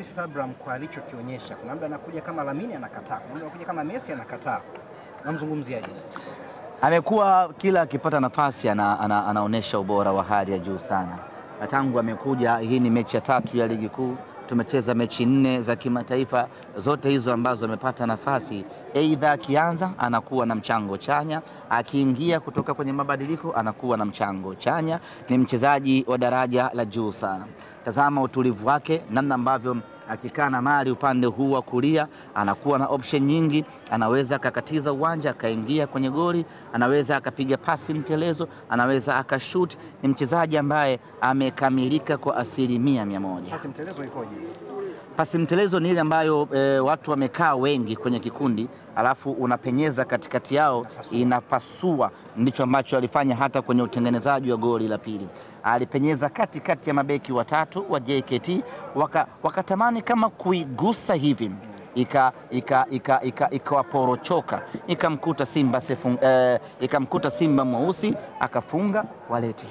Morris Abraham kwa alichokionyesha, kuna muda anakuja kama Lamine anakataa, kuna muda anakuja kama Messi anakataa. Namzungumziaje? Amekuwa kila akipata nafasi anaonesha ubora wa hali ya juu sana. Na tangu amekuja, hii ni mechi ya 3 ya ligi kuu, tumecheza mechi 4 za kimataifa, zote hizo ambazo amepata nafasi, aidha akianza anakuwa na mchango chanya, akiingia kutoka kwenye mabadiliko anakuwa na mchango chanya. Ni mchezaji wa daraja la juu sana. Tazama utulivu wake, namna ambavyo akikaa na mali upande huu wa kulia anakuwa na option nyingi, anaweza akakatiza uwanja akaingia kwenye goli, anaweza akapiga pasi mtelezo, anaweza akashoot. Ni mchezaji ambaye amekamilika kwa 100%. Pasi mtelezo ikoje? Pasi mtelezo ni ile ambayo watu wamekaa wengi kwenye kikundi, alafu unapenyeza katikati yao, inapasua. Ndicho ambacho alifanya hata kwenye utengenezaji wa goli la pili. Alipenyeza katikati ya mabeki watatu wa JKT, wakatamani kama kuigusa hivi, ikawaporochoka, ikamkuta Simba Simba mweusi akafunga walete.